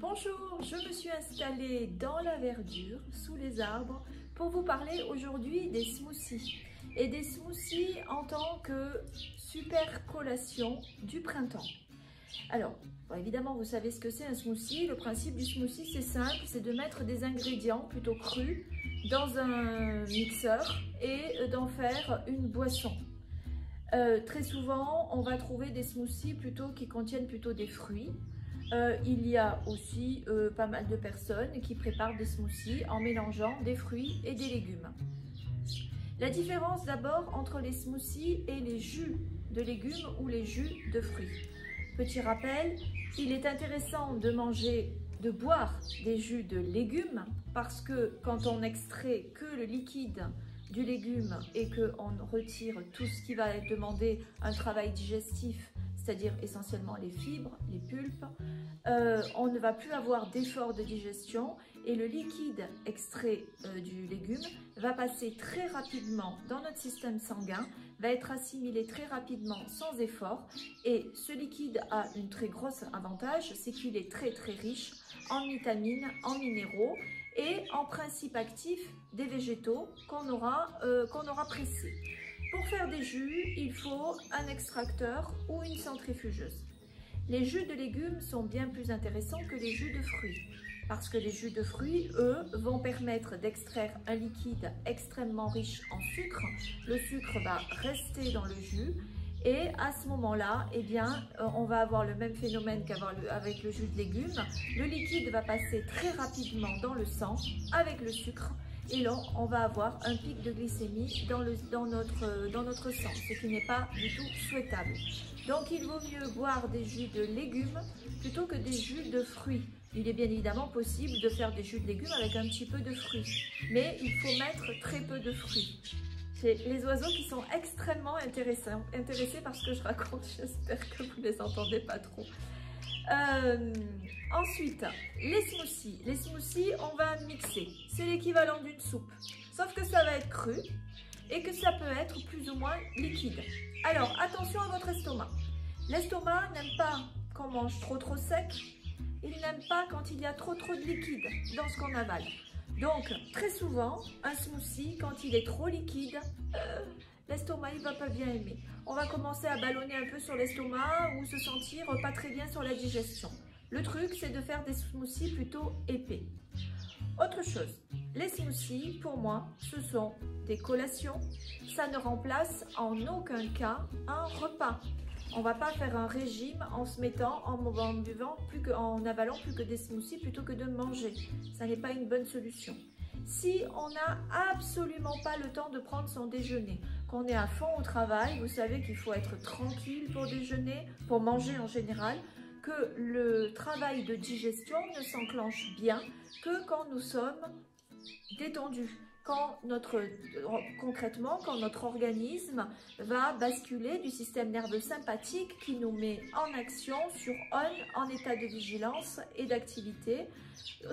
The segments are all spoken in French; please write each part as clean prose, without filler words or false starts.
Bonjour, je me suis installée dans la verdure, sous les arbres, pour vous parler aujourd'hui des smoothies. Et des smoothies en tant que super collation du printemps. Alors, bon, évidemment, vous savez ce que c'est un smoothie. Le principe du smoothie, c'est simple, c'est de mettre des ingrédients plutôt crus dans un mixeur et d'en faire une boisson. Très souvent, on va trouver des smoothies qui contiennent plutôt des fruits. Il y a aussi pas mal de personnes qui préparent des smoothies en mélangeant des fruits et des légumes. La différence d'abord entre les smoothies et les jus de légumes ou les jus de fruits. Petit rappel, il est intéressant de boire des jus de légumes parce que quand on extrait que le liquide du légume et qu'on retire tout ce qui va demander un travail digestif, c'est-à-dire essentiellement les fibres, les pulpes, on ne va plus avoir d'effort de digestion et le liquide extrait du légume va passer très rapidement dans notre système sanguin, va être assimilé très rapidement sans effort et ce liquide a une très grosse avantage, c'est qu'il est très riche en vitamines, en minéraux et en principes actifs des végétaux qu'on aura pressés. Pour faire des jus, il faut un extracteur ou une centrifugeuse. Les jus de légumes sont bien plus intéressants que les jus de fruits parce que les jus de fruits, eux, vont permettre d'extraire un liquide extrêmement riche en sucre. Le sucre va rester dans le jus et à ce moment-là, eh bien, on va avoir le même phénomène qu'avec le jus de légumes. Le liquide va passer très rapidement dans le sang avec le sucre. Et là, on va avoir un pic de glycémie dans notre sang, ce qui n'est pas du tout souhaitable. Donc, il vaut mieux boire des jus de légumes plutôt que des jus de fruits. Il est bien évidemment possible de faire des jus de légumes avec un petit peu de fruits, mais il faut mettre très peu de fruits. J'ai les oiseaux qui sont extrêmement intéressés par ce que je raconte, j'espère que vous ne les entendez pas trop. Ensuite, les smoothies. Les smoothies, on va mixer. C'est l'équivalent d'une soupe. Sauf que ça va être cru et que ça peut être plus ou moins liquide. Alors, attention à votre estomac. L'estomac n'aime pas qu'on mange trop sec. Il n'aime pas quand il y a trop de liquide dans ce qu'on avale. Donc, très souvent, un smoothie, quand il est trop liquide, l'estomac, il ne va pas bien aimer. On va commencer à ballonner un peu sur l'estomac ou se sentir pas très bien sur la digestion. Le truc, c'est de faire des smoothies plutôt épais. Autre chose, les smoothies, pour moi, ce sont des collations. Ça ne remplace en aucun cas un repas. On ne va pas faire un régime en se mettant, en avalant plus que des smoothies plutôt que de manger. Ça n'est pas une bonne solution. Si on n'a absolument pas le temps de prendre son déjeuner, qu'on est à fond au travail, vous savez qu'il faut être tranquille pour déjeuner, pour manger en général, que le travail de digestion ne s'enclenche bien que quand nous sommes détendus. Concrètement, quand notre organisme va basculer du système nerveux sympathique qui nous met en action sur on, en état de vigilance et d'activité,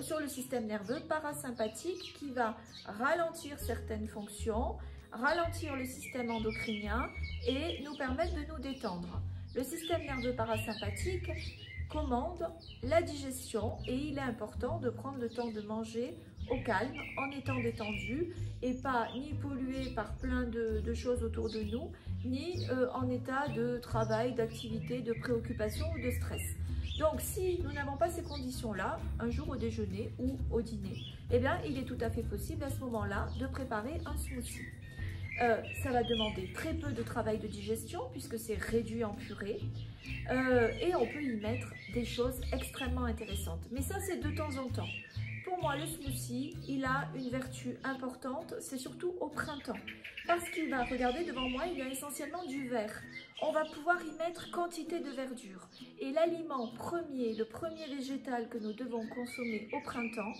sur le système nerveux parasympathique qui va ralentir certaines fonctions, ralentir le système endocrinien et nous permettre de nous détendre. Le système nerveux parasympathique commande la digestion et il est important de prendre le temps de manger au calme, en étant détendu et pas ni pollué par plein de choses autour de nous, ni en état de travail, d'activité, de préoccupation ou de stress. Donc si nous n'avons pas ces conditions-là, un jour au déjeuner ou au dîner, eh bien il est tout à fait possible à ce moment-là de préparer un smoothie. Ça va demander très peu de travail de digestion puisque c'est réduit en purée et on peut y mettre des choses extrêmement intéressantes. Mais ça, c'est de temps en temps. Pour moi, le smoothie, il a une vertu importante, c'est surtout au printemps. Parce qu'il va, regardez devant moi, il y a essentiellement du vert. On va pouvoir y mettre quantité de verdure. Et l'aliment premier, le premier végétal que nous devons consommer au printemps,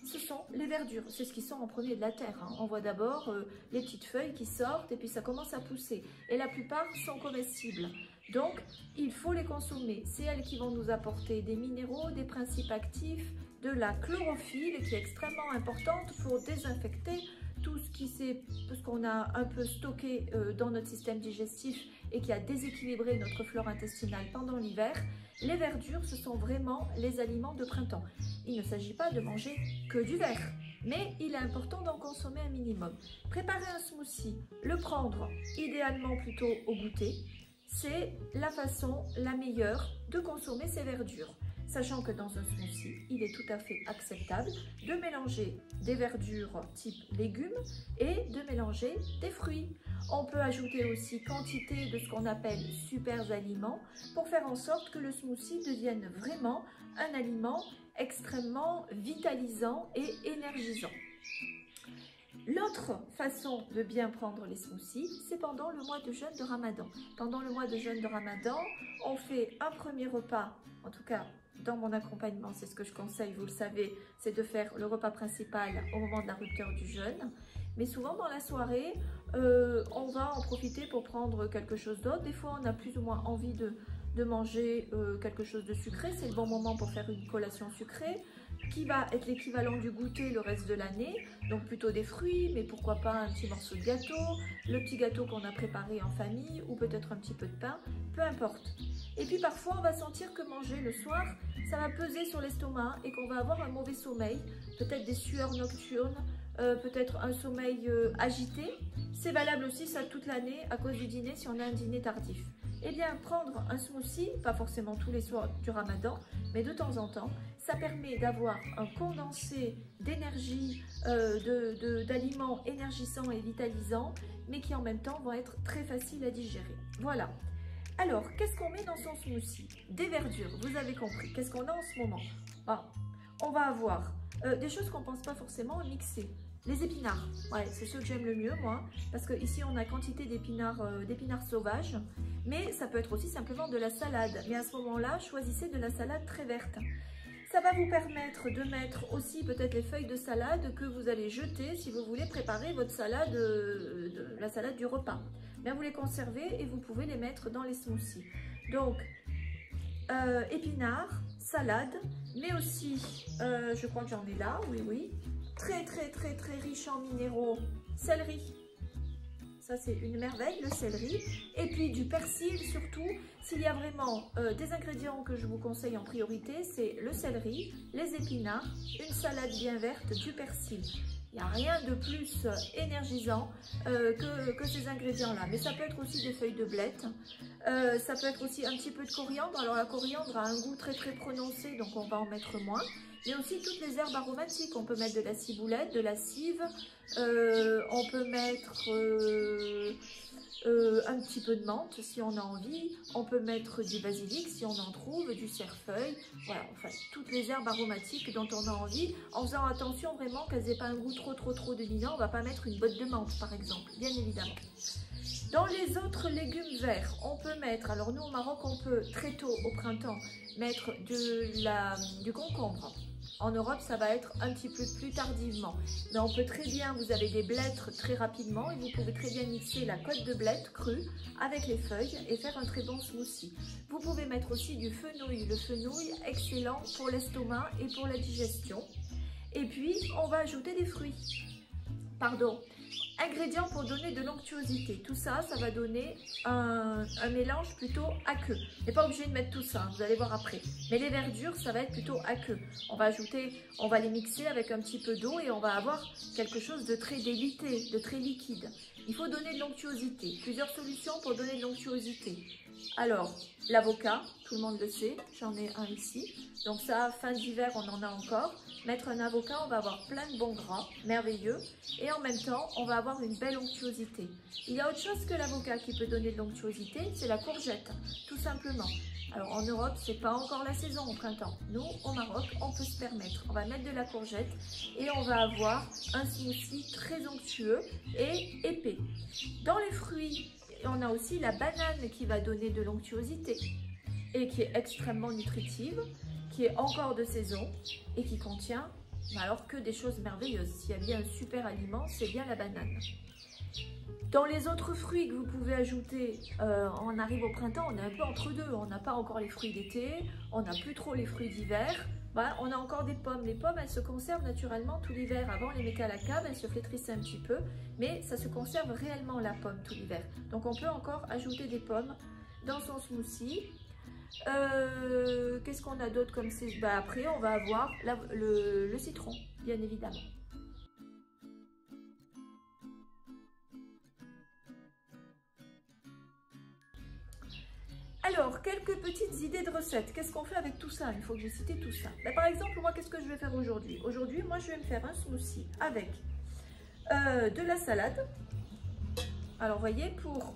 ce sont les verdures, c'est ce qui sort en premier de la terre. On voit d'abord les petites feuilles qui sortent et puis ça commence à pousser. Et la plupart sont comestibles. Donc, il faut les consommer. C'est elles qui vont nous apporter des minéraux, des principes actifs, de la chlorophylle qui est extrêmement importante pour désinfecter tout ce qu'on a un peu stocké dans notre système digestif et qui a déséquilibré notre flore intestinale pendant l'hiver, les verdures, ce sont vraiment les aliments de printemps. Il ne s'agit pas de manger que du vert, mais il est important d'en consommer un minimum. Préparer un smoothie, le prendre idéalement plutôt au goûter, c'est la façon la meilleure de consommer ces verdures. Sachant que dans un smoothie, il est tout à fait acceptable de mélanger des verdures type légumes et de mélanger des fruits. On peut ajouter aussi quantité de ce qu'on appelle super aliments pour faire en sorte que le smoothie devienne vraiment un aliment extrêmement vitalisant et énergisant. L'autre façon de bien prendre les smoothies, c'est pendant le mois de jeûne de Ramadan. Pendant le mois de jeûne de Ramadan, on fait un premier repas, en tout cas dans mon accompagnement, c'est ce que je conseille, vous le savez, c'est de faire le repas principal au moment de la rupture du jeûne. Mais souvent dans la soirée, on va en profiter pour prendre quelque chose d'autre. Des fois, on a plus ou moins envie de manger quelque chose de sucré. C'est le bon moment pour faire une collation sucrée qui va être l'équivalent du goûter le reste de l'année. Donc plutôt des fruits, mais pourquoi pas un petit morceau de gâteau, le petit gâteau qu'on a préparé en famille ou peut-être un petit peu de pain, peu importe. Et puis parfois, on va sentir que manger le soir, ça va peser sur l'estomac et qu'on va avoir un mauvais sommeil, peut-être des sueurs nocturnes, peut-être un sommeil agité. C'est valable aussi ça toute l'année à cause du dîner si on a un dîner tardif. Eh bien, prendre un smoothie, pas forcément tous les soirs du Ramadan, mais de temps en temps, ça permet d'avoir un condensé d'énergie, d'aliments énergisants et vitalisants, mais qui en même temps vont être très faciles à digérer. Voilà. Alors, qu'est-ce qu'on met dans son smoothie? Des verdures, vous avez compris. Qu'est-ce qu'on a en ce moment? On va avoir des choses qu'on ne pense pas forcément mixer. Les épinards, ouais, c'est ceux que j'aime le mieux, moi, parce qu'ici, on a quantité d'épinards sauvages, mais ça peut être aussi simplement de la salade. Mais à ce moment-là, choisissez de la salade très verte. Ça va vous permettre de mettre aussi peut-être les feuilles de salade que vous allez jeter si vous voulez préparer votre salade, la salade du repas. Bien, vous les conservez et vous pouvez les mettre dans les smoothies. Donc, épinards, salade, mais aussi, je crois que j'en ai là, oui, très riche en minéraux, céleri. Ça, c'est une merveille, le céleri. Et puis du persil, surtout, s'il y a vraiment des ingrédients que je vous conseille en priorité, c'est le céleri, les épinards, une salade bien verte, du persil. Il n'y a rien de plus énergisant que ces ingrédients-là. Mais ça peut être aussi des feuilles de blette. Ça peut être aussi un petit peu de coriandre. Alors la coriandre a un goût très prononcé, donc on va en mettre moins. Mais aussi toutes les herbes aromatiques. On peut mettre de la ciboulette, de la cive. On peut mettre un petit peu de menthe si on a envie. On peut mettre du basilic si on en trouve, du cerfeuil. Voilà, enfin, toutes les herbes aromatiques dont on a envie. En faisant attention vraiment qu'elles n'aient pas un goût trop dominant. On ne va pas mettre une botte de menthe par exemple, bien évidemment. Dans les autres légumes verts, on peut mettre, alors nous au Maroc, on peut très tôt au printemps mettre du concombre. En Europe, ça va être un petit peu plus tardivement. Mais on peut très bien, vous avez des blêtres très rapidement et vous pouvez très bien mixer la côte de blêtre crue avec les feuilles et faire un très bon smoothie. Vous pouvez mettre aussi du fenouil. Le fenouil, excellent pour l'estomac et pour la digestion. Et puis, on va ajouter des fruits. Ingrédients pour donner de l'onctuosité. Tout ça, ça va donner un mélange plutôt aqueux. On n'est pas obligé de mettre tout ça, vous allez voir après. Mais les verdures, ça va être plutôt aqueux. On va les mixer avec un petit peu d'eau et on va avoir quelque chose de très délité, de très liquide. Il faut donner de l'onctuosité. Plusieurs solutions pour donner de l'onctuosité. Alors, l'avocat, tout le monde le sait, j'en ai un ici. Donc ça, fin d'hiver, on en a encore. Mettre un avocat, on va avoir plein de bons gras, merveilleux. Et en même temps, on va avoir une belle onctuosité. Il y a autre chose que l'avocat qui peut donner de l'onctuosité, c'est la courgette, tout simplement. Alors en Europe, c'est pas encore la saison au printemps. Nous, au Maroc, on peut se permettre. On va mettre de la courgette et on va avoir un smoothie très onctueux et épais. Dans les fruits, on a aussi la banane qui va donner de l'onctuosité et qui est extrêmement nutritive, qui est encore de saison et qui contient alors que des choses merveilleuses. S'il y a bien un super aliment, c'est bien la banane. Dans les autres fruits que vous pouvez ajouter, on arrive au printemps, on est un peu entre deux. On n'a pas encore les fruits d'été, on n'a plus trop les fruits d'hiver. Voilà, on a encore des pommes. Les pommes, elles se conservent naturellement tout l'hiver. Avant, on les mettait à la cave, elles se flétrissaient un petit peu, mais ça se conserve réellement la pomme tout l'hiver. Donc, on peut encore ajouter des pommes dans son smoothie. Qu'est-ce qu'on a d'autre comme c'est? Après, on va avoir le citron, bien évidemment. Alors, quelques petites idées de recettes. Qu'est-ce qu'on fait avec tout ça? Il faut que j'ai cité tout ça. Par exemple, moi, qu'est-ce que je vais faire aujourd'hui? Aujourd'hui, moi, je vais me faire un smoothie avec de la salade. Alors, vous voyez, pour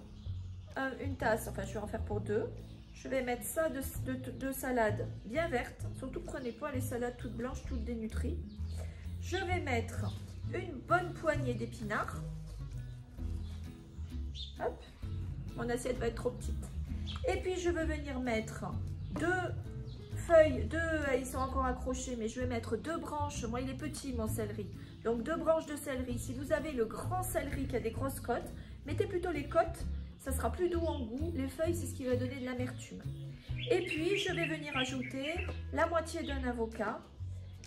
une tasse, enfin, je vais en faire pour deux. Je vais mettre ça de salade bien verte. Surtout, prenez pas les salades toutes blanches, toutes dénutries. Je vais mettre une bonne poignée d'épinards. Hop, mon assiette va être trop petite. Et puis, je vais venir mettre deux feuilles, ils sont encore accrochés, mais je vais mettre deux branches. Moi, il est petit, mon céleri. Donc, deux branches de céleri. Si vous avez le grand céleri qui a des grosses côtes, mettez plutôt les côtes. Ça sera plus doux en goût. Les feuilles, c'est ce qui va donner de l'amertume. Et puis, je vais venir ajouter la moitié d'un avocat,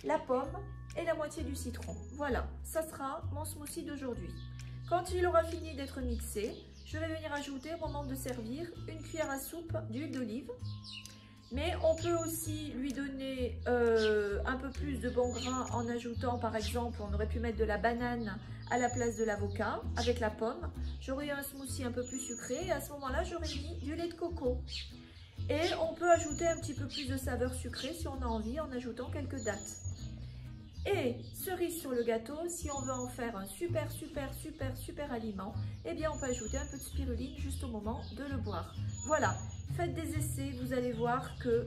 la pomme et la moitié du citron. Voilà, ça sera mon smoothie d'aujourd'hui. Quand il aura fini d'être mixé, je vais venir ajouter au moment de servir une cuillère à soupe d'huile d'olive. Mais on peut aussi lui donner un peu plus de bon grain en ajoutant, par exemple, on aurait pu mettre de la banane à la place de l'avocat avec la pomme. J'aurais eu un smoothie un peu plus sucré et à ce moment-là, j'aurais mis du lait de coco. Et on peut ajouter un petit peu plus de saveur sucrée si on a envie en ajoutant quelques dattes. Et cerise sur le gâteau, si on veut en faire un super aliment, eh bien on peut ajouter un peu de spiruline juste au moment de le boire. Voilà, faites des essais, vous allez voir que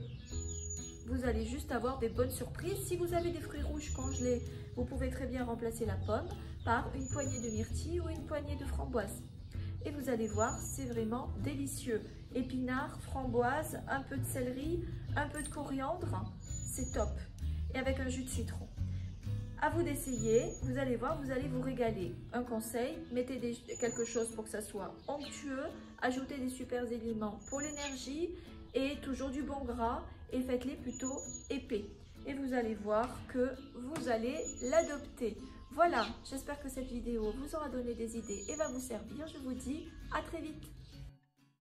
vous allez juste avoir des bonnes surprises. Si vous avez des fruits rouges congelés, vous pouvez très bien remplacer la pomme par une poignée de myrtille ou une poignée de framboise. Et vous allez voir, c'est vraiment délicieux. Épinards, framboise, un peu de céleri, un peu de coriandre, c'est top. Et avec un jus de citron. À vous d'essayer, vous allez voir, vous allez vous régaler. Un conseil, mettez quelque chose pour que ça soit onctueux, ajoutez des super éléments pour l'énergie et toujours du bon gras et faites-les plutôt épais. Et vous allez voir que vous allez l'adopter. Voilà, j'espère que cette vidéo vous aura donné des idées et va vous servir. Je vous dis à très vite.